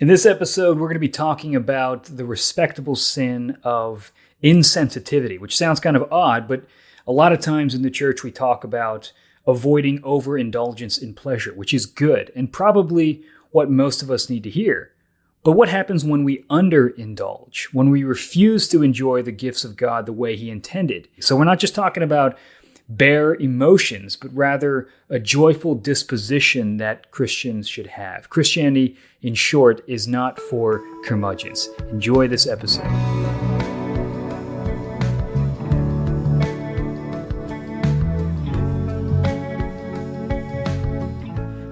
In this episode, we're going to be talking about the respectable sin of insensitivity, which sounds kind of odd, but a lot of times in the church we talk about avoiding over-indulgence in pleasure, which is good and probably what most of us need to hear. But what happens when we under-indulge, when we refuse to enjoy the gifts of God the way He intended? So we're not just talking about bare emotions, but rather a joyful disposition that Christians should have. Christianity, in short, is not for curmudgeons. Enjoy this episode.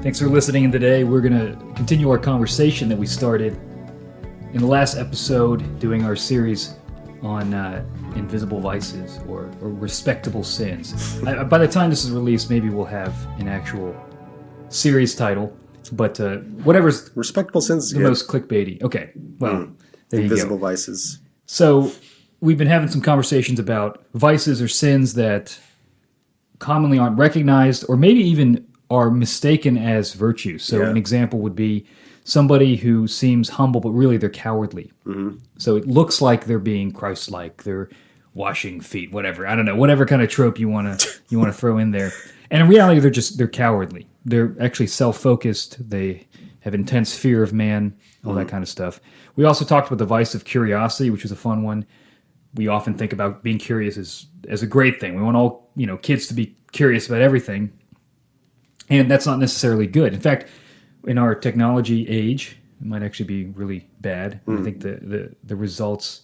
Thanks for listening in today. We're going to continue our conversation that we started in the last episode, doing our series on invisible vices or respectable sins. By the time this is released, maybe we'll have an actual series title, but whatever's respectable sins is the good. most clickbaity. Okay, well, there you go. Invisible vices. So we've been having some conversations about vices or sins that commonly aren't recognized or maybe even are mistaken as virtues. So an example would be somebody who seems humble, but really they're cowardly. Mm-hmm. So it looks like they're being Christ-like. They're washing feet, whatever. I don't know, whatever kind of trope you want to throw in there. And in reality, they're cowardly. They're actually self-focused. They have intense fear of man, all that kind of stuff. We also talked about the vice of curiosity, which was a fun one. We often think about being curious as a great thing. We want all kids to be curious about everything, and that's not necessarily good. In fact, in our technology age, it might actually be really bad. I think the results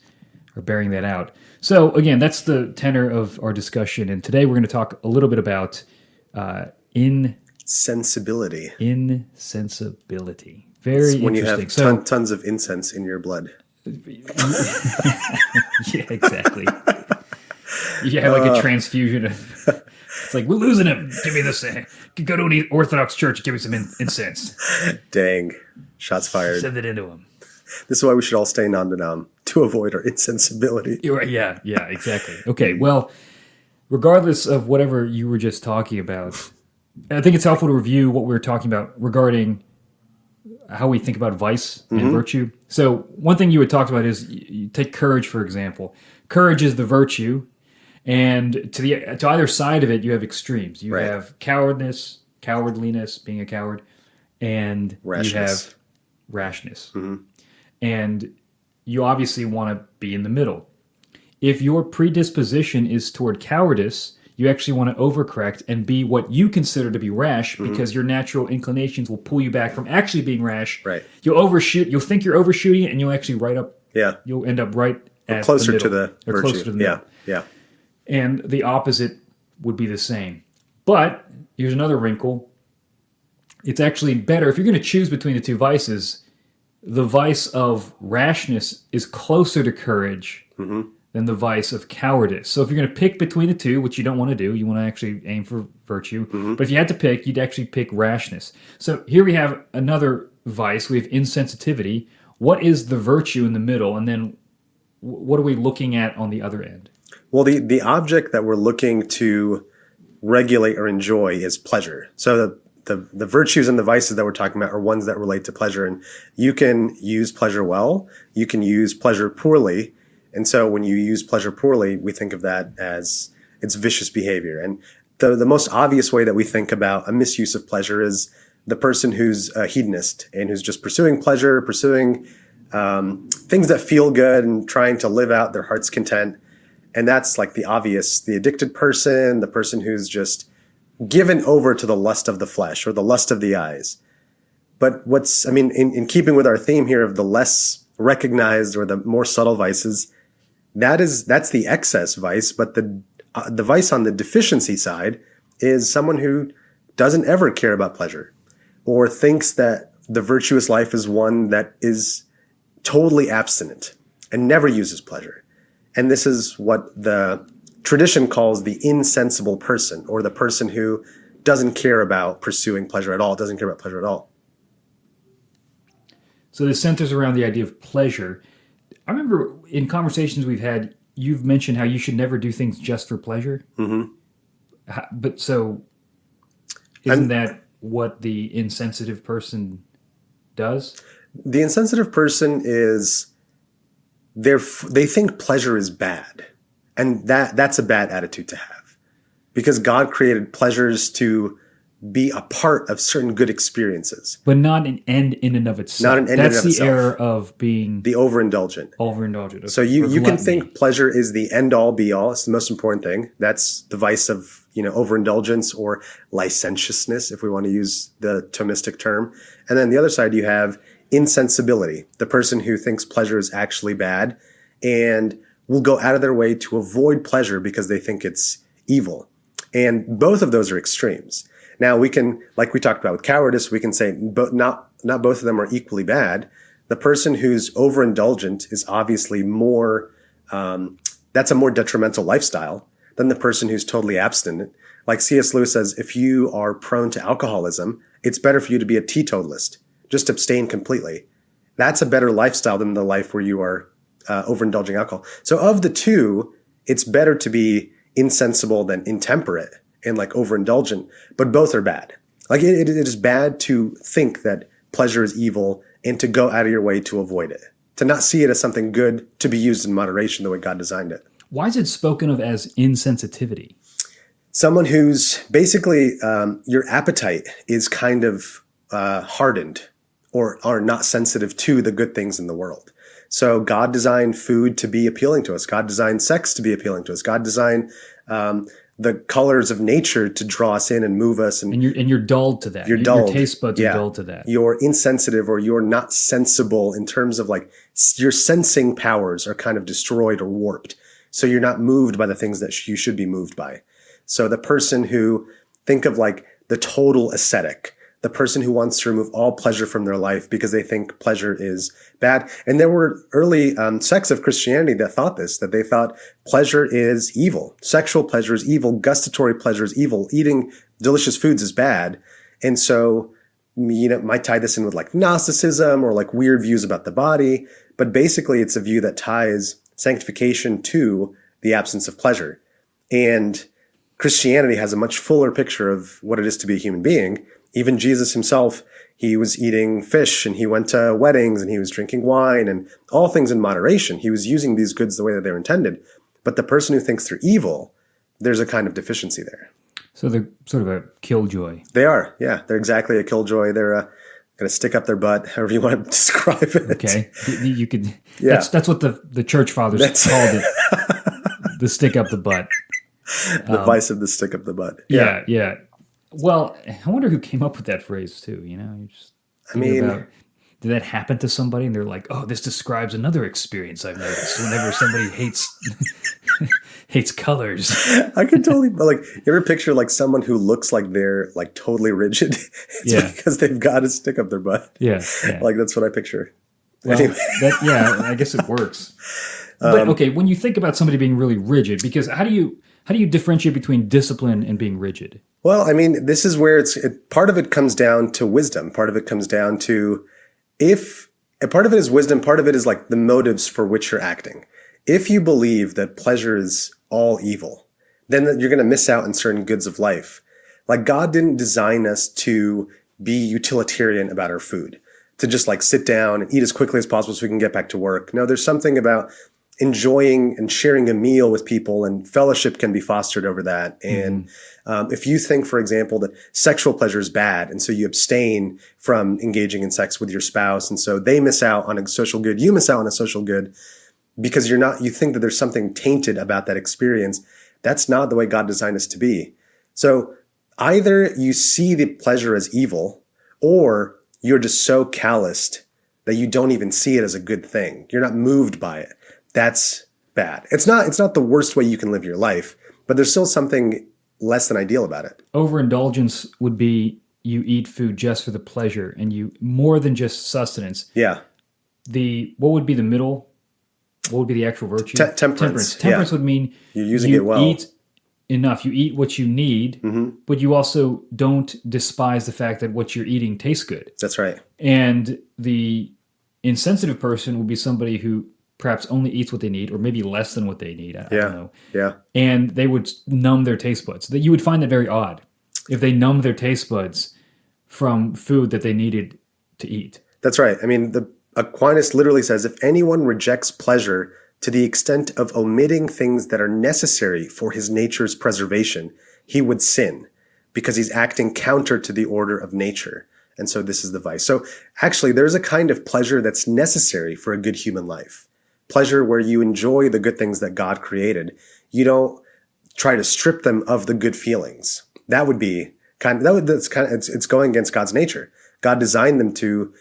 are bearing that out. So again, that's the tenor of our discussion. And today we're going to talk a little bit about Sensibility. Insensibility. Very it's when interesting. you have tons of incense in your blood. Yeah, exactly. You have like a transfusion of... It's like, we're losing him. Give me this. Go to an Orthodox church. Give me some incense. Dang. Shots fired. Send it into him. This is why we should all stay non-denom to avoid our insensibility. You're right. Yeah, exactly. Okay, well, regardless of whatever you were just talking about, I think it's helpful to review what we were talking about regarding how we think about vice and virtue. So one thing you had talked about is you take courage, for example. Courage is the virtue. And to either side of it, you have extremes. You have cowardliness, being a coward, and you have rashness. Mm-hmm. And you obviously want to be in the middle. If your predisposition is toward cowardice, you actually want to overcorrect and be what you consider to be rash, because your natural inclinations will pull you back from actually being rash. Right. You'll overshoot. You'll think you're overshooting it, and you'll actually you'll end up right at closer the to middle, the or virtue. closer to the middle. Yeah. And the opposite would be the same. But here's another wrinkle. It's actually better, if you're going to choose between the two vices, the vice of rashness is closer to courage than the vice of cowardice. So if you're going to pick between the two, which you don't want to do, you want to actually aim for virtue. But if you had to pick, you'd actually pick rashness. So here we have another vice. We have insensitivity. What is the virtue in the middle? And then what are we looking at on the other end? Well, the object that we're looking to regulate or enjoy is pleasure. So the virtues and the vices that we're talking about are ones that relate to pleasure. And you can use pleasure well. You can use pleasure poorly. And so when you use pleasure poorly, we think of that as it's vicious behavior. And the most obvious way that we think about a misuse of pleasure is the person who's a hedonist and who's just pursuing pleasure, pursuing things that feel good and trying to live out their heart's content. And that's like the addicted person, the person who's just given over to the lust of the flesh or the lust of the eyes. But in keeping with our theme here of the less recognized or the more subtle vices, that's the excess vice. But the vice on the deficiency side is someone who doesn't ever care about pleasure or thinks that the virtuous life is one that is totally abstinent and never uses pleasure. And this is what the tradition calls the insensible person, or the person who doesn't care about pursuing pleasure at all, doesn't care about pleasure at all. So this centers around the idea of pleasure. I remember in conversations we've had, you've mentioned how you should never do things just for pleasure. Mm-hmm. But so isn't that what the insensitive person does? The insensitive person is they think pleasure is bad, and that's a bad attitude to have, because God created pleasures to be a part of certain good experiences, but not an end in and of itself. Not an end That's in and of the itself. Error of being the overindulgent. Overindulgent. So you can think pleasure is the end all be all. It's the most important thing. That's the vice of, overindulgence or licentiousness, if we want to use the Thomistic term. And then the other side, you have insensibility, the person who thinks pleasure is actually bad and will go out of their way to avoid pleasure because they think it's evil. And both of those are extremes. Now we can, like we talked about with cowardice, we can say not both of them are equally bad. The person who's overindulgent is obviously more, that's a more detrimental lifestyle than the person who's totally abstinent. Like C.S. Lewis says, if you are prone to alcoholism, it's better for you to be a teetotalist. Just abstain completely. That's a better lifestyle than the life where you are overindulging alcohol. So of the two, it's better to be insensible than intemperate and like overindulgent, but both are bad. Like it is bad to think that pleasure is evil and to go out of your way to avoid it, to not see it as something good to be used in moderation the way God designed it. Why is it spoken of as insensitivity? Someone who's basically your appetite is kind of hardened or are not sensitive to the good things in the world. So God designed food to be appealing to us. God designed sex to be appealing to us. God designed the colors of nature to draw us in and move us. And you're dulled to that. You're dulled. Your taste buds are dulled to that. You're insensitive, or you're not sensible in terms of like your sensing powers are kind of destroyed or warped. So you're not moved by the things that you should be moved by. So the person who, think of like the total ascetic, the person who wants to remove all pleasure from their life because they think pleasure is bad. And there were early sects of Christianity that thought this, that they thought pleasure is evil. Sexual pleasure is evil. Gustatory pleasure is evil. Eating delicious foods is bad. And so, might tie this in with like Gnosticism or like weird views about the body. But basically, it's a view that ties sanctification to the absence of pleasure. And Christianity has a much fuller picture of what it is to be a human being. Even Jesus himself, he was eating fish and he went to weddings and he was drinking wine and all things in moderation. He was using these goods the way that they were intended. But the person who thinks they're evil, there's a kind of deficiency there. So they're sort of a killjoy. They are, yeah. They're exactly a killjoy. They're going to stick up their butt, however you want to describe it. Okay. You could. Yeah. That's what the church fathers called it. The stick up the butt. The vice of the stick up the butt. Yeah. Well, I wonder who came up with that phrase too. You just did that happen to somebody and they're like, "Oh, this describes another experience I've noticed whenever somebody hates colors." I could totally you ever picture like someone who looks like they're like totally rigid? It's because they've got to stick up their butt. Yeah. Like that's what I picture. Well, anyway. I guess it works. But okay, when you think about somebody being really rigid, because how do you differentiate between discipline and being rigid? Well, I mean, this is where part of it comes down to wisdom. Part of it comes down to part of it is wisdom. Part of it is like the motives for which you're acting. If you believe that pleasure is all evil, then you're going to miss out on certain goods of life. Like God didn't design us to be utilitarian about our food, to just like sit down and eat as quickly as possible so we can get back to work. No, there's something about enjoying and sharing a meal with people, and fellowship can be fostered over that. And if you think, for example, that sexual pleasure is bad, and so you abstain from engaging in sex with your spouse, and so they miss out on a social good, you miss out on a social good because you think that there's something tainted about that experience. That's not the way God designed us to be. So either you see the pleasure as evil, or you're just so calloused that you don't even see it as a good thing. You're not moved by it. That's bad. It's not the worst way you can live your life, but there's still something less than ideal about it. Overindulgence would be you eat food just for the pleasure and you more than just sustenance. Yeah. What would be the middle? What would be the actual virtue? Temperance. Temperance would mean you're using it well. Eat enough. You eat what you need, but you also don't despise the fact that what you're eating tastes good. That's right. And the insensitive person would be somebody who perhaps only eats what they need, or maybe less than what they need. I don't know. Yeah. And they would numb their taste buds. That you would find that very odd if they numb their taste buds from food that they needed to eat. That's right. I mean, the Aquinas literally says, if anyone rejects pleasure to the extent of omitting things that are necessary for his nature's preservation, he would sin because he's acting counter to the order of nature. And so this is the vice. So actually, there's a kind of pleasure that's necessary for a good human life. Pleasure where you enjoy the good things that God created. You don't try to strip them of the good feelings. That would be it's going against God's nature. God designed them to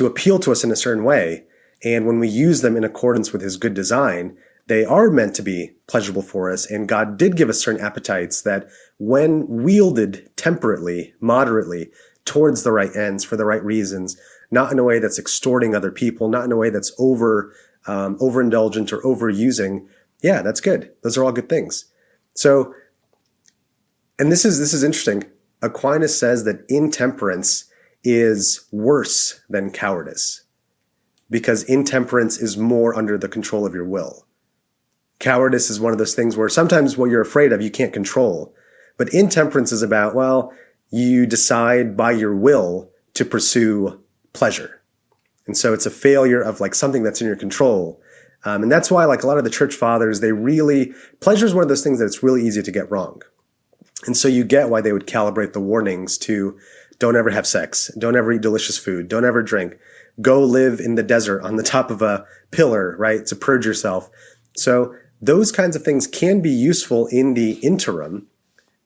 appeal to us in a certain way. And when we use them in accordance with his good design, they are meant to be pleasurable for us. And God did give us certain appetites that, when wielded temperately, moderately, towards the right ends, for the right reasons, not in a way that's extorting other people, not in a way that's overindulgent or overusing. Yeah, that's good. Those are all good things. So, and this is interesting. Aquinas says that intemperance is worse than cowardice, because intemperance is more under the control of your will. Cowardice is one of those things where sometimes what you're afraid of, you can't control. But intemperance is about, well, you decide by your will to pursue pleasure. And so it's a failure of like something that's in your control. And that's why, like, a lot of the church fathers, pleasure is one of those things that it's really easy to get wrong. And so you get why they would calibrate the warnings to don't ever have sex, don't ever eat delicious food, don't ever drink, go live in the desert on the top of a pillar, right, to purge yourself. So those kinds of things can be useful in the interim.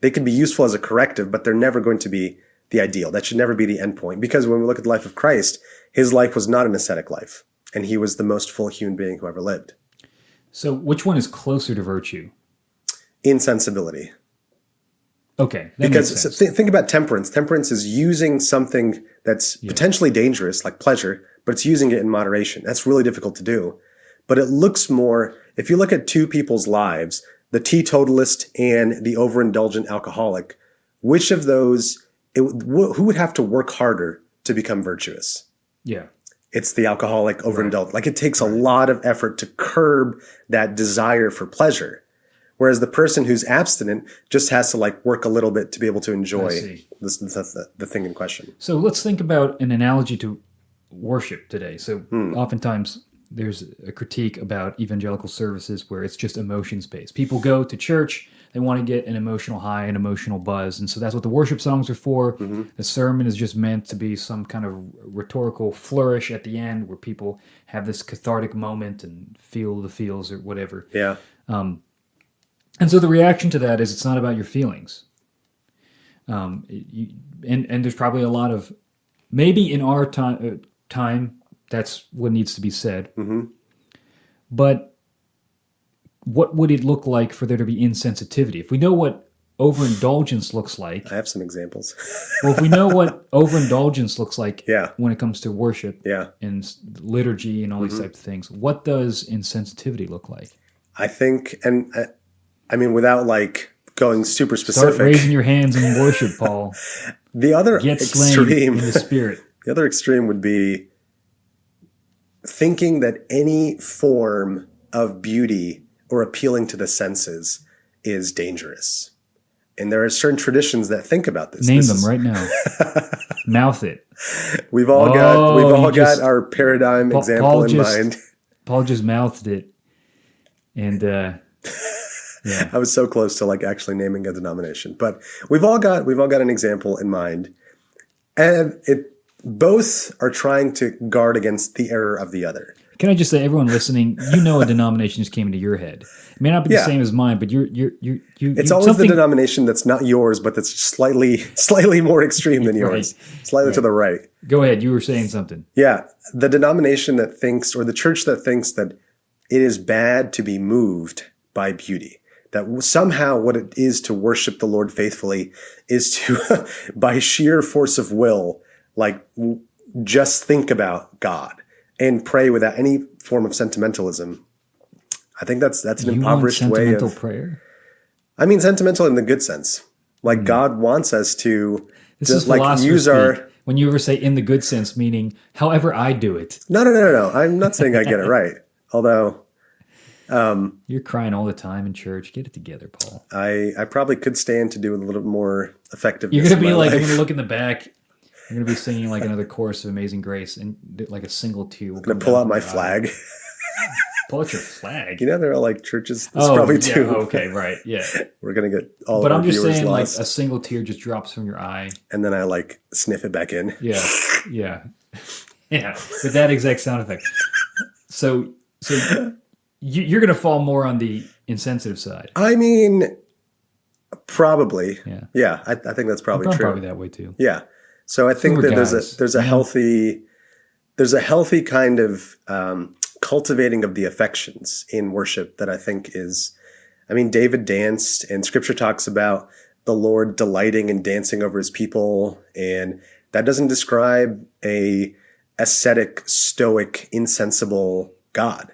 They can be useful as a corrective, but they're never going to be the ideal. That should never be the end point. Because when we look at the life of Christ, his life was not an ascetic life, and he was the most full human being who ever lived. So which one is closer to virtue? Insensibility. Okay. Because think about temperance. Temperance is using something that's potentially dangerous, like pleasure, but it's using it in moderation. That's really difficult to do. But it looks more, if you look at two people's lives, the teetotalist and the overindulgent alcoholic, which of those, who would have to work harder to become virtuous? Yeah. It's the alcoholic overindulgent. Right. Like, it takes a lot of effort to curb that desire for pleasure. Whereas the person who's abstinent just has to like work a little bit to be able to enjoy the thing in question. So let's think about an analogy to worship today. So oftentimes there's a critique about evangelical services where it's just emotions-based. People go to church, they want to get an emotional high, an emotional buzz, and so that's what the worship songs are for. Mm-hmm. The sermon is just meant to be some kind of rhetorical flourish at the end where people have this cathartic moment and feel the feels or whatever. Yeah. And so the reaction to that is it's not about your feelings. And there's probably a lot of, maybe in our time, that's what needs to be said. Mm-hmm. But what would it look like for there to be insensitivity? If we know what overindulgence looks like. I have some examples. Well, if we know what overindulgence looks like yeah. when it comes to worship yeah. and liturgy and all these types of things, what does insensitivity look like? I think, and I mean, without like going super specific. Start raising your hands in worship, Paul. The other Get extreme in the spirit. The other extreme would be thinking that any form of beauty or appealing to the senses is dangerous. And there are certain traditions that think about this. Name them right now. Mouth it. We've all got our paradigm example in mind. Paul just mouthed it. And yeah. I was so close to like actually naming a denomination. But we've all got an example in mind. And both are trying to guard against the error of the other. Can I just say, everyone listening, you know a denomination just came into your head. It may not be the same as mine, but you're it's always the denomination that's not yours, but that's slightly more extreme than yours, slightly to the right. Go ahead. You were saying something. Yeah. The denomination that thinks, or the church that thinks that it is bad to be moved by beauty, that somehow what it is to worship the Lord faithfully is to, by sheer force of will, like just think about God and pray without any form of sentimentalism. I think that's an impoverished way of prayer. I mean, sentimental in the good sense. Like God wants us to just like use our. When you ever say in the good sense, meaning however I do it. No. I'm not saying I get it right. Although you're crying all the time in church. Get it together, Paul. I probably could stand to do a little more effective. You're gonna be like, I'm gonna look in the back. You're going to be singing like another chorus of Amazing Grace, and like a single tear will I'm come gonna pull down out from my your eye. flag. Pull out your flag. You know, there are like churches. There's probably yeah. two. Okay, right. Yeah. We're gonna get all But of our I'm just viewers saying, lost, like, a single tear just drops from your eye. and then I like sniff it back in. Yeah. Yeah. Yeah. With that exact sound effect. So you're going to fall more on the insensitive side. I mean, probably. Yeah. Yeah, I think that's probably I'm true. probably that way too. Yeah. So I think We're that guys, there's a healthy kind of cultivating of the affections in worship that I think is, I mean, David danced, and Scripture talks about the Lord delighting and dancing over his people, and that doesn't describe a ascetic, stoic, insensible God.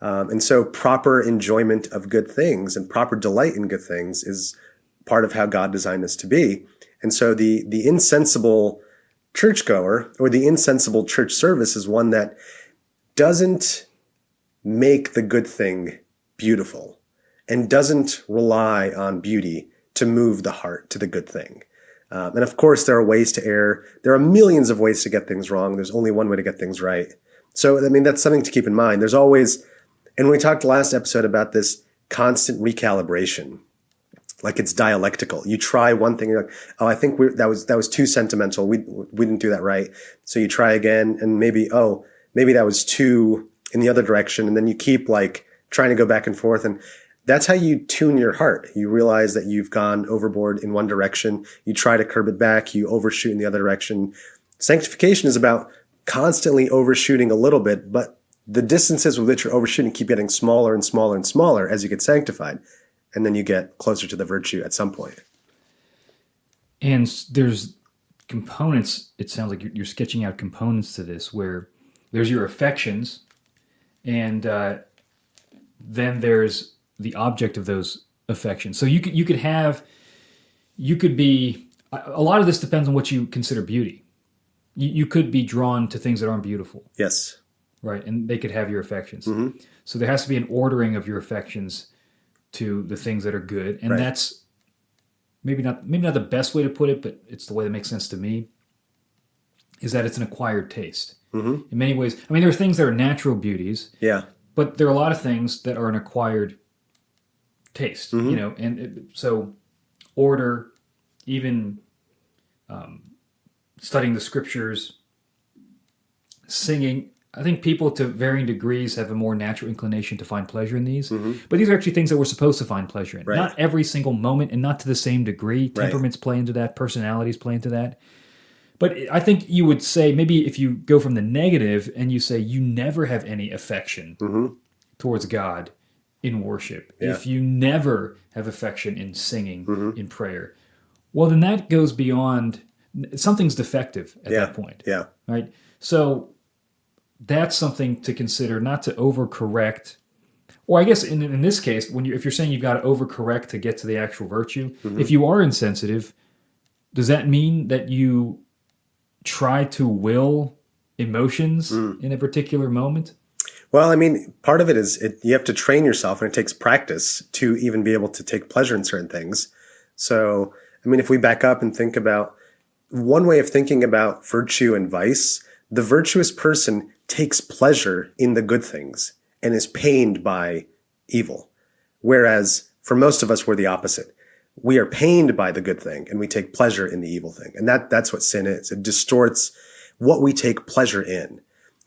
And so proper enjoyment of good things and proper delight in good things is part of how God designed us to be. And so the insensible churchgoer or the insensible church service is one that doesn't make the good thing beautiful and doesn't rely on beauty to move the heart to the good thing. And of course, there are ways to err. There are millions of ways to get things wrong. There's only one way to get things right. So, I mean, that's something to keep in mind. There's always, and we talked last episode about this constant recalibration. Like it's dialectical. You try one thing, you're like, oh, I think that was too sentimental. We didn't do that right. So you try again, and maybe that was too in the other direction. And then you keep like trying to go back and forth. And that's how you tune your heart. You realize that you've gone overboard in one direction. You try to curb it back. You overshoot in the other direction. Sanctification is about constantly overshooting a little bit, but the distances with which you're overshooting keep getting smaller and smaller and smaller as you get sanctified. And then you get closer to the virtue at some point. And there's components, it sounds like you're sketching out components to this, where there's your affections, and then there's the object of those affections. So you could be, a lot of this depends on what you consider beauty. You could be drawn to things that aren't beautiful. Yes. Right, and they could have your affections. Mm-hmm. So there has to be an ordering of your affections to the things that are good, and that's maybe not the best way to put it, but it's the way that makes sense to me. Is that it's an acquired taste in many ways. I mean, there are things that are natural beauties, but there are a lot of things that are an acquired taste. You know, and so order, even studying the scriptures, singing. I think people to varying degrees have a more natural inclination to find pleasure in these. But these are actually things that we're supposed to find pleasure in. Right. Not every single moment and not to the same degree. Temperaments play into that. Personalities play into that. But I think you would say, maybe if you go from the negative and you say you never have any affection towards God in worship, if you never have affection in singing, in prayer, well, then that goes beyond, something's defective at that point. Yeah. Right? So that's something to consider, not to overcorrect. Or I guess in this case, if you're saying you've got to overcorrect to get to the actual virtue, if you are insensitive, does that mean that you try to will emotions in a particular moment? Well, I mean, part of it is you have to train yourself, and it takes practice to even be able to take pleasure in certain things. So, I mean, if we back up and think about one way of thinking about virtue and vice, the virtuous person takes pleasure in the good things and is pained by evil. Whereas for most of us, we're the opposite. We are pained by the good thing and we take pleasure in the evil thing. And that's what sin is. It distorts what we take pleasure in.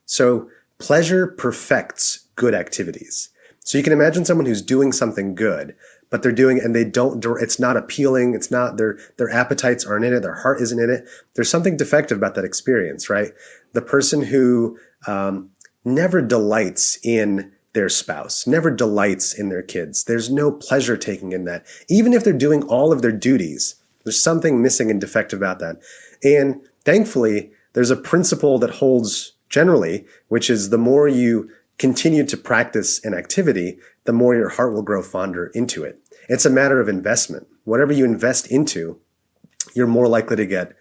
So pleasure perfects good activities. So you can imagine someone who's doing something good, but they're doing it and they don't, it's not appealing. It's not, their appetites aren't in it. Their heart isn't in it. There's something defective about that experience, right? The person who never delights in their spouse, never delights in their kids. There's no pleasure taking in that. Even if they're doing all of their duties, there's something missing and defective about that. And thankfully, there's a principle that holds generally, which is the more you continue to practice an activity, the more your heart will grow fonder into it. It's a matter of investment. Whatever you invest into, you're more likely to get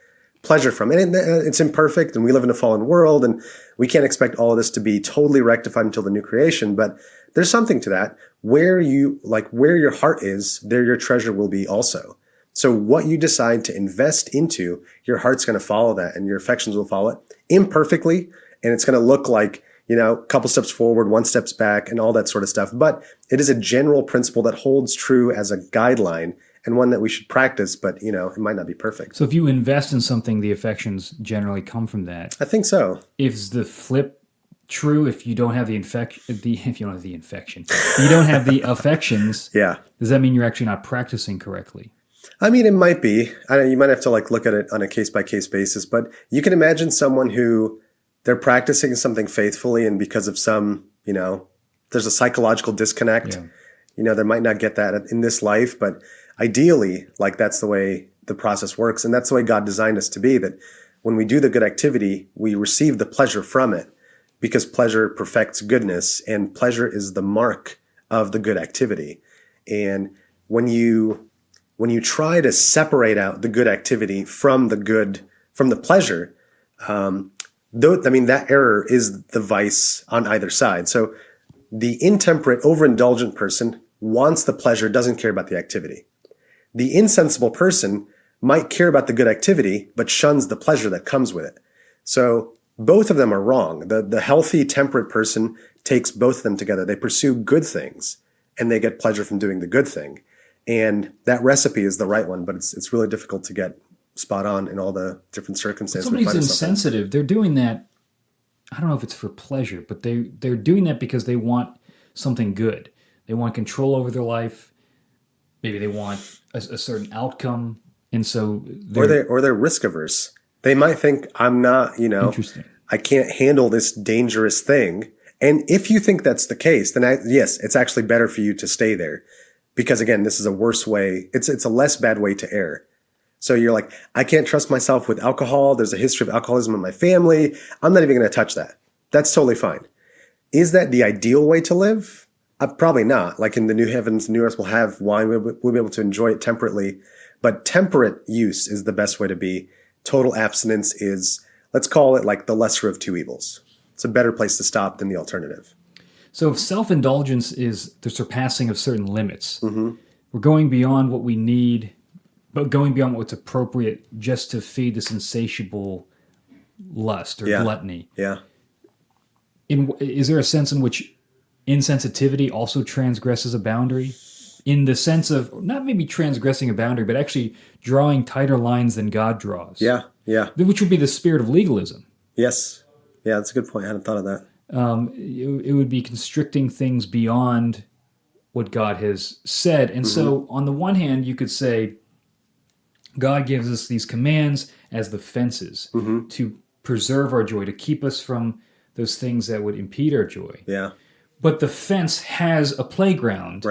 pleasure from it. And it's imperfect, and we live in a fallen world, and we can't expect all of this to be totally rectified until the new creation, but there's something to that. Where your heart is, there your treasure will be also. So what you decide to invest into, your heart's going to follow that and your affections will follow it imperfectly. And it's going to look like, a couple steps forward, one steps back and all that sort of stuff. But it is a general principle that holds true as a guideline and one that we should practice, but it might not be perfect. So if you invest in something, the affections generally come from that. I think so. Is the flip true if you don't have the infection? If you don't have the infection, you don't have the affections. Yeah. Does that mean you're actually not practicing correctly? I mean, it might be. You might have to look at it on a case by case basis, but you can imagine someone who they're practicing something faithfully, and because of some, there's a psychological disconnect. Yeah. They might not get that in this life, but ideally, that's the way the process works. And that's the way God designed us to be, that when we do the good activity, we receive the pleasure from it because pleasure perfects goodness and pleasure is the mark of the good activity. And when you try to separate out the good activity from the pleasure, that error is the vice on either side. So the intemperate, overindulgent person wants the pleasure, doesn't care about the activity. The insensible person might care about the good activity, but shuns the pleasure that comes with it. So both of them are wrong. The healthy, temperate person takes both of them together. They pursue good things, and they get pleasure from doing the good thing. And that recipe is the right one, but it's really difficult to get spot on in all the different circumstances. Somebody's insensitive. They're doing that. I don't know if it's for pleasure, but they're doing that because they want something good. They want control over their life. Maybe they want a certain outcome, and so they're risk averse. They might think, I'm not, interesting. I can't handle this dangerous thing. And if you think that's the case, then yes, it's actually better for you to stay there, because again, this is a worse way. It's a less bad way to err. So you're like, I can't trust myself with alcohol. There's a history of alcoholism in my family. I'm not even going to touch that. That's totally fine. Is that the ideal way to live? Probably not. Like in the new heavens, new earth, we'll have wine. We'll be able to enjoy it temperately. But temperate use is the best way to be. Total abstinence is, let's call it the lesser of two evils. It's a better place to stop than the alternative. So if self-indulgence is the surpassing of certain limits, we're going beyond what we need, but going beyond what's appropriate just to feed this insatiable lust or gluttony. Yeah. Is there a sense in which insensitivity also transgresses a boundary? In the sense of not maybe transgressing a boundary, but actually drawing tighter lines than God draws. Yeah, yeah. Which would be the spirit of legalism. Yes. Yeah, that's a good point. I hadn't thought of that. It would be constricting things beyond what God has said. And so on the one hand, you could say God gives us these commands as the fences to preserve our joy, to keep us from those things that would impede our joy. Yeah. But the fence has a playground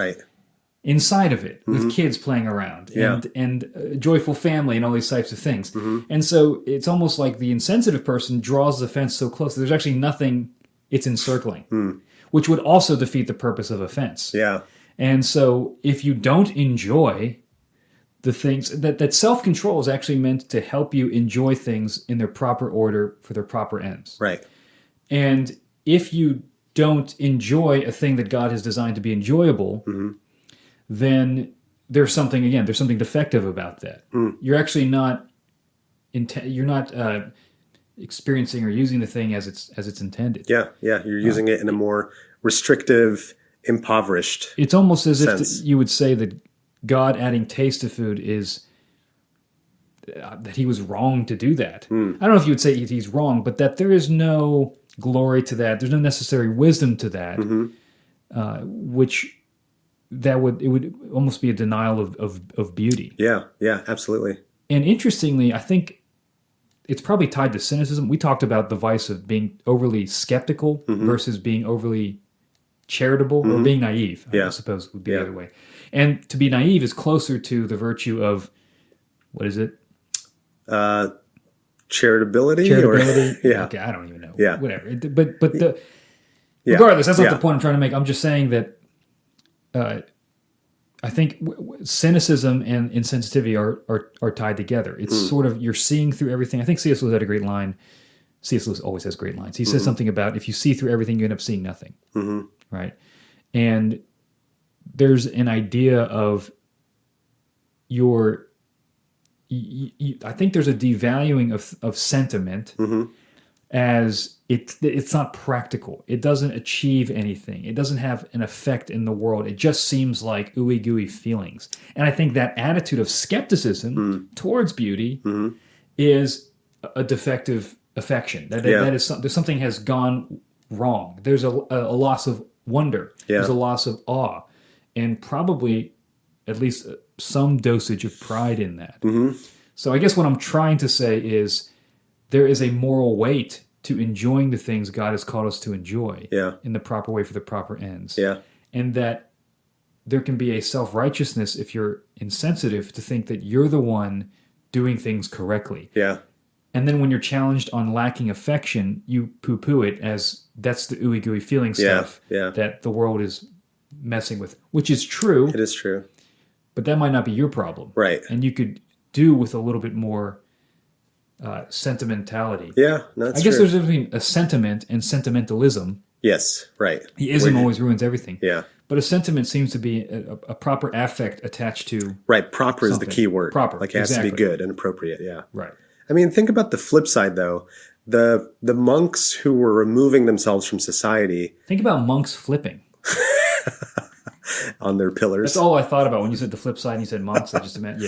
inside of it with kids playing around and a joyful family and all these types of things. And so it's almost like the insensitive person draws the fence so close that there's actually nothing it's encircling, which would also defeat the purpose of a fence. Yeah. And so if you don't enjoy the things, that self-control is actually meant to help you enjoy things in their proper order for their proper ends. Right. And if you don't enjoy a thing that God has designed to be enjoyable, then there's something defective about that. You're actually not experiencing or using the thing as it's intended. Yeah, yeah. You're using it in a more restrictive, impoverished It's almost as sense. if you would say that God adding taste to food is that he was wrong to do that. I don't know if you would say he's wrong, but that there is no glory to that. There's no necessary wisdom to that, it would almost be a denial of beauty. Yeah, yeah, absolutely. And interestingly, I think it's probably tied to cynicism. We talked about the vice of being overly skeptical versus being overly charitable or being naive, I suppose would be the other way. And to be naive is closer to the virtue of, what is it? Charitability? Okay, I don't even know. Yeah. Whatever. Regardless, that's not the point I'm trying to make. I'm just saying that I think cynicism and insensitivity are tied together. It's sort of, you're seeing through everything. I think C.S. Lewis had a great line. C.S. Lewis always has great lines. He says something about, if you see through everything, you end up seeing nothing. Right? And there's an idea of I think there's a devaluing of sentiment as it's not practical. It doesn't achieve anything. It doesn't have an effect in the world. It just seems like ooey gooey feelings. And I think that attitude of skepticism towards beauty is a defective affection. That is something has gone wrong. There's a loss of wonder. Yeah. There's a loss of awe, and probably at least some dosage of pride in that. So I guess what I'm trying to say is there is a moral weight to enjoying the things God has called us to enjoy in the proper way for the proper ends. Yeah. And that there can be a self-righteousness if you're insensitive to think that you're the one doing things correctly. Yeah. And then when you're challenged on lacking affection, you poo-poo it as that's the ooey gooey feeling stuff that the world is messing with, which is true. It is true. But that might not be your problem. Right. And you could do with a little bit more sentimentality. Yeah, that's I guess true. there's between a sentiment and sentimentalism. Yes, right. The ism always ruins everything. Yeah. But a sentiment seems to be a proper affect attached to Right. Proper something. is the key word. Proper. Like it has to be good and appropriate. Yeah. Right. I mean, think about the flip side, though. The monks who were removing themselves from society Think about monks flipping. on their pillars. That's all I thought about when you said the flip side and you said monks. I just meant,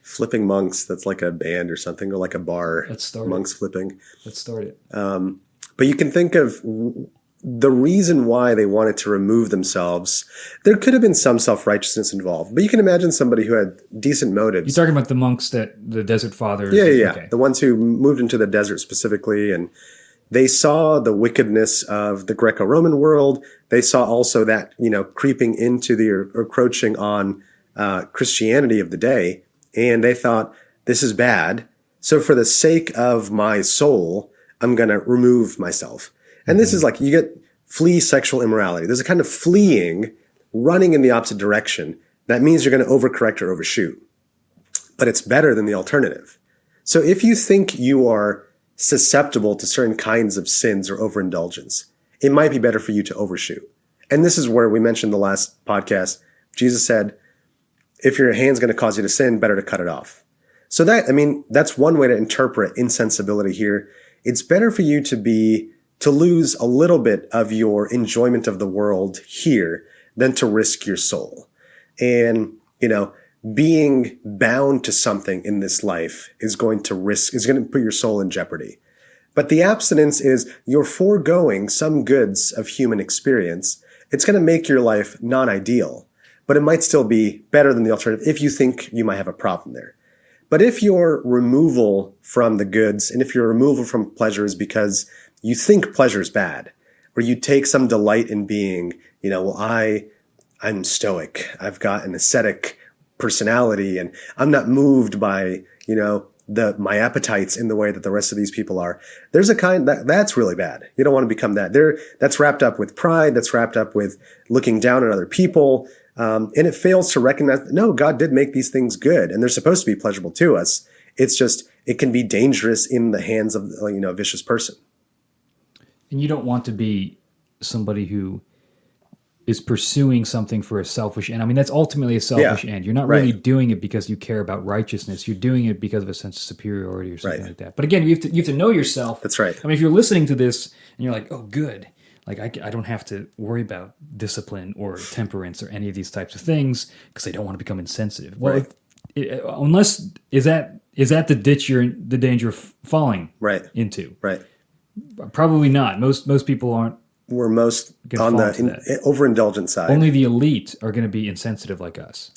Flipping monks, that's like a band or something, or like a bar. Let's start monks flipping. Let's start it. But you can think of the reason why they wanted to remove themselves. There could have been some self-righteousness involved, but you can imagine somebody who had decent motives. You're talking about the monks that the Desert Fathers. Yeah. Okay. The ones who moved into the desert specifically, and they saw the wickedness of the Greco-Roman world. They saw also that, creeping into the encroaching on Christianity of the day. And they thought, this is bad. So for the sake of my soul, I'm going to remove myself. And this is like, you get flee sexual immorality. There's a kind of fleeing, running in the opposite direction. That means you're going to overcorrect or overshoot. But it's better than the alternative. So if you think you are susceptible to certain kinds of sins or overindulgence, it might be better for you to overshoot. And this is where we mentioned the last podcast. Jesus said, if your hand's going to cause you to sin, better to cut it off. So that's one way to interpret insensibility here. It's better for you to lose a little bit of your enjoyment of the world here than to risk your soul. And, being bound to something in this life is going to put your soul in jeopardy. But the abstinence is you're foregoing some goods of human experience. It's going to make your life non-ideal, but it might still be better than the alternative if you think you might have a problem there. But if your removal from the goods and if your removal from pleasure is because you think pleasure is bad, or you take some delight in being, I'm stoic. I've got an ascetic personality and I'm not moved by, my appetites in the way that the rest of these people are. There's a kind that's really bad. You don't want to become that. That's wrapped up with pride. That's wrapped up with looking down on other people. And it fails to recognize, no, God did make these things good and they're supposed to be pleasurable to us. It's just, it can be dangerous in the hands of, a vicious person. And you don't want to be somebody who is pursuing something for a selfish end. I mean, that's ultimately a selfish end. You're not really doing it because you care about righteousness. You're doing it because of a sense of superiority or something like that. But again, you have to know yourself. That's right. I mean, if you're listening to this and you're like, oh, good. Like, I don't have to worry about discipline or temperance or any of these types of things because I don't want to become insensitive. Well, is that the ditch you're in the danger of falling into? Right. Probably not. Most people aren't. We're most on the overindulgent side. Only the elite are going to be insensitive like us.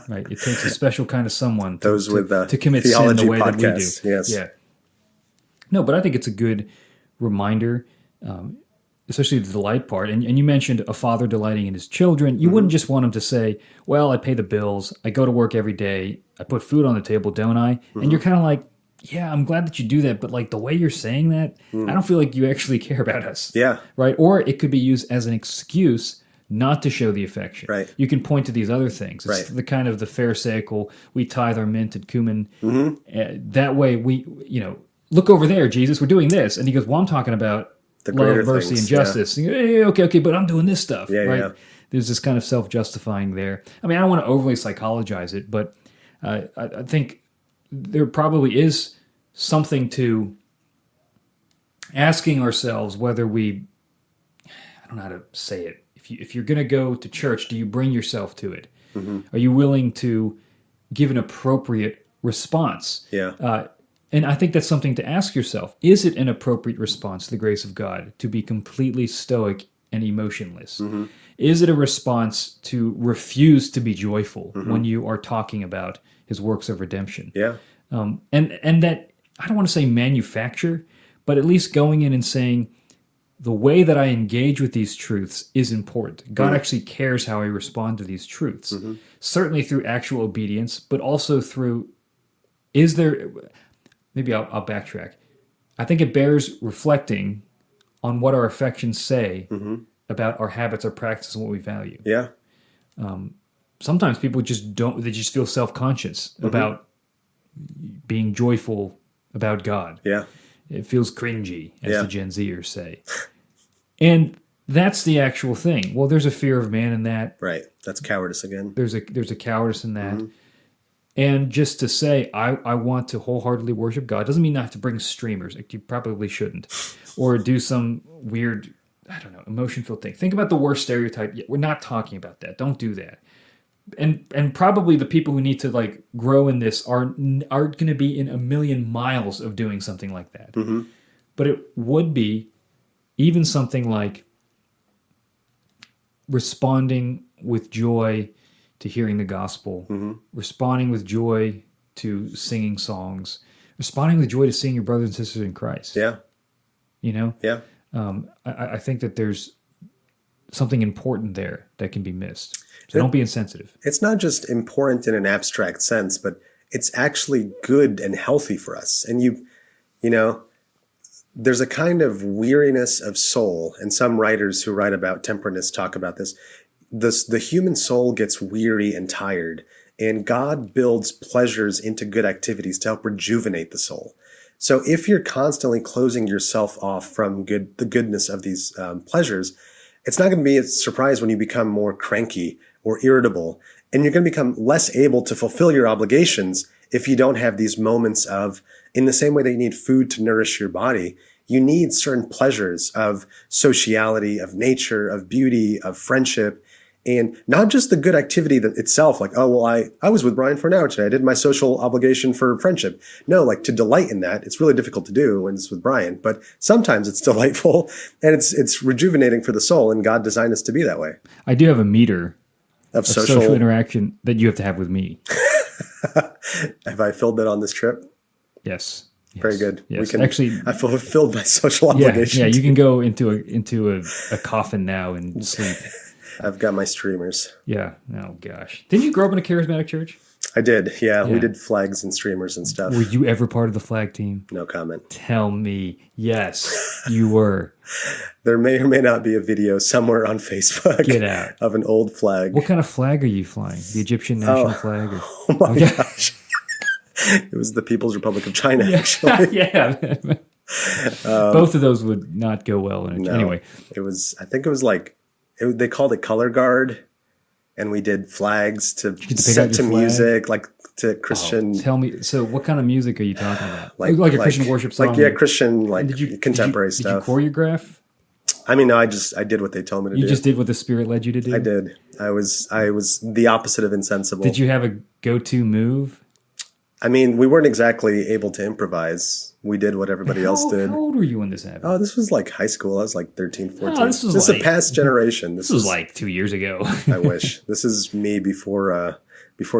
Right? It takes a special kind of someone to commit sin the way that we do. Yes. Yeah. No, but I think it's a good reminder, especially the delight part. And you mentioned a father delighting in his children. You wouldn't just want him to say, well, I pay the bills. I go to work every day. I put food on the table, don't I? And you're kind of like, yeah, I'm glad that you do that, but like the way you're saying that, I don't feel like you actually care about us. Yeah. Right? Or it could be used as an excuse not to show the affection. Right. You can point to these other things. It's the kind of the Pharisaical, we tithe our mint and cumin. That way we, look over there, Jesus, we're doing this. And he goes, well, I'm talking about the love, mercy, and justice. Yeah. Hey, okay, but I'm doing this stuff. Yeah, right? Yeah. There's this kind of self-justifying there. I mean, I don't want to overly psychologize it, but I think there probably is something to asking ourselves whether we, I don't know how to say it. If you're going to go to church, do you bring yourself to it? Mm-hmm. Are you willing to give an appropriate response? Yeah. And I think that's something to ask yourself. Is it an appropriate response to the grace of God to be completely stoic and emotionless? Mm-hmm. Is it a response to refuse to be joyful when you are talking about his works of redemption? Yeah. And that, I don't want to say manufacture, but at least going in and saying, the way that I engage with these truths is important. God actually cares how I respond to these truths. Mm-hmm. Certainly through actual obedience, but also through, maybe I'll backtrack. I think it bears reflecting on what our affections say about our habits, our practices, and what we value. Yeah. Sometimes people they just feel self-conscious about being joyful about God. Yeah. It feels cringy, as the Gen Zers say. And that's the actual thing. Well, there's a fear of man in that. Right. That's cowardice again. There's a cowardice in that. And just to say, I want to wholeheartedly worship God doesn't mean I have to bring streamers. Like, you probably shouldn't. Or do some weird, I don't know, emotion-filled thing. Think about the worst stereotype. We're not talking about that. Don't do that. And probably the people who need to like grow in this are going to be in a million miles of doing something like that. Mm-hmm. But it would be even something like responding with joy to hearing the gospel, responding with joy to singing songs, responding with joy to seeing your brothers and sisters in Christ. Yeah. You know? Yeah. I think that there's something important there that can be missed. So don't be insensitive. It's not just important in an abstract sense, but it's actually good and healthy for us. And you know, there's a kind of weariness of soul, and some writers who write about temperance talk about this. The human soul gets weary and tired, and God builds pleasures into good activities to help rejuvenate the soul. So if you're constantly closing yourself off from the goodness of these pleasures, it's not going to be a surprise when you become more cranky or irritable, and you're going to become less able to fulfill your obligations if you don't have these moments of, in the same way that you need food to nourish your body, you need certain pleasures of sociality, of nature, of beauty, of friendship, and not just the good activity that itself, like, oh, well, I was with Brian for an hour today. I did my social obligation for friendship. No, like, to delight in that, it's really difficult to do when it's with Brian, but sometimes it's delightful and it's rejuvenating for the soul, and God designed us to be that way. I do have a meter of social interaction that you have to have with me. Have I filled that on this trip? Yes. Very good. Yes. I fulfilled my social obligations. Yeah, you can go into a coffin now and sleep. I've got my streamers. Yeah. Oh gosh. Didn't you grow up in a charismatic church? I did. Yeah. We did flags and streamers and stuff. Were you ever part of the flag team? No comment. Tell me. Yes, you were. There may or may not be a video somewhere on Facebook. Get out. Of an old flag. What kind of flag are you flying? The Egyptian national flag? Or? Oh my gosh. It was the People's Republic of China, actually. Yeah. Both of those would not go well. Anyway. I think it was like, they called it color guard, and we did flags to set to music, like to Christian. Tell me, so what kind of music are you talking about? Like a Christian worship song? Like, Christian, contemporary stuff. Did you choreograph? I mean, no, I did what they told me to do. You just did what the Spirit led you to do? I did. I was the opposite of insensible. Did you have a go-to move? I mean, we weren't exactly able to improvise. We did what everybody else did. How old were you when this happened? Oh, this was like high school. I was like 13, 14. Oh, this is a past generation. This was like 2 years ago. I wish. This is me before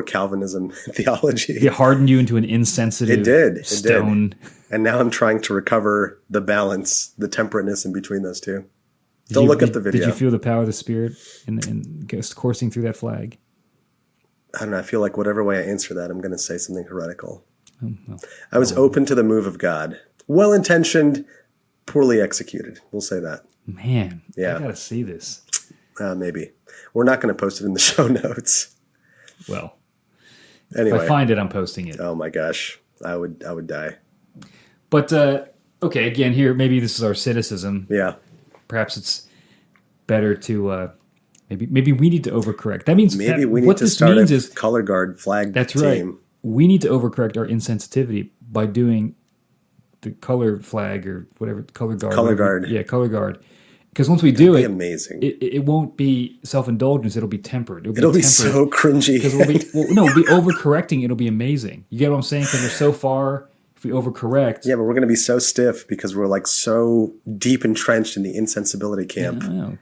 Calvinism theology. It hardened you into an insensitive stone. It did. And now I'm trying to recover the balance, the temperateness in between those two. Don't look at the video. Did you feel the power of the Spirit in coursing through that flag? I don't know. I feel like whatever way I answer that, I'm going to say something heretical. I was open to the move of God. Well-intentioned, poorly executed. We'll say that. Man, yeah. I got to see this. Maybe. We're not going to post it in the show notes. Well, anyway. If I find it, I'm posting it. Oh my gosh. I would die. But, okay, again, here, maybe this is our cynicism. Yeah. Perhaps it's better to... Maybe we need to overcorrect. That means we need to start a color guard flag team. That's right. we need to overcorrect our insensitivity by doing the color flag or whatever, color guard. Color guard. Yeah, color guard. Because once we do it, amazing. It won't be self-indulgence. It'll be tempered. It'll be so cringy. Because we'll be overcorrecting. It'll be amazing. You get what I'm saying? Because we're so far. If we overcorrect, yeah, but we're going to be so stiff because we're like so deep entrenched in the insensibility camp. I don't know.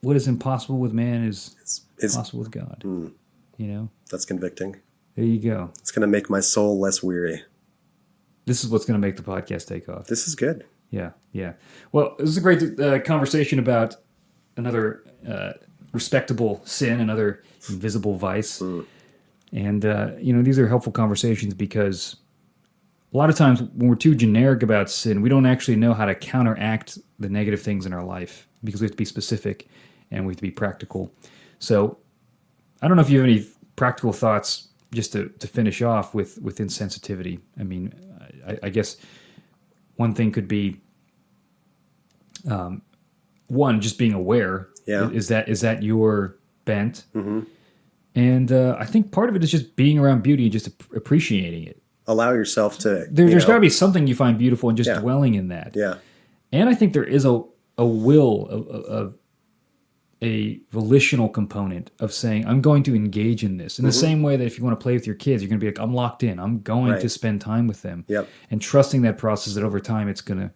What is impossible with man is possible with God. You know, that's convicting. There you go. It's going to make my soul less weary. This is what's going to make the podcast take off. This is good. Yeah. Well, this is a great conversation about another respectable sin, another invisible vice. And, these are helpful conversations because a lot of times when we're too generic about sin, we don't actually know how to counteract the negative things in our life because we have to be specific and we have to be practical. So I don't know if you have any practical thoughts just to finish off with insensitivity. I mean, I guess one thing could be, one, just being aware. Yeah. Is that your bent? Mm-hmm. And I think part of it is just being around beauty and just appreciating it. Allow yourself to. There's got to be something you find beautiful and just Yeah. dwelling in that. Yeah. And I think there is a will, a volitional component of saying, I'm going to engage in this. In the same way that if you want to play with your kids, you're going to be like, I'm locked in. I'm going to spend time with them. Yep. And trusting that process that over time it's going to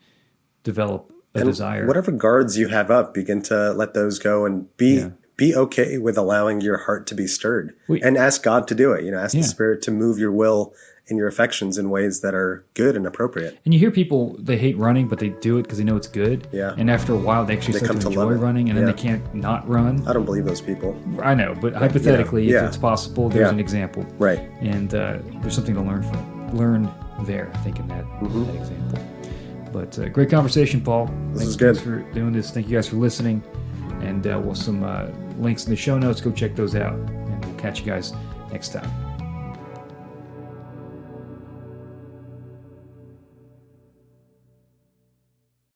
develop a desire. Whatever guards you have up, begin to let those go and be okay with allowing your heart to be stirred. And ask God to do it. Ask the Spirit to move your will and your affections in ways that are good and appropriate. And you hear people, they hate running, but they do it because they know it's good. Yeah. And after a while, they actually start to enjoy running, and then they can't not run. I don't believe those people. I know, but hypothetically, if it's possible, there's an example. Right. And there's something to learn there, I think, in that example. But great conversation, Paul. This is good. Thanks for doing this. Thank you guys for listening. And we'll some links in the show notes. Go check those out. And we'll catch you guys next time.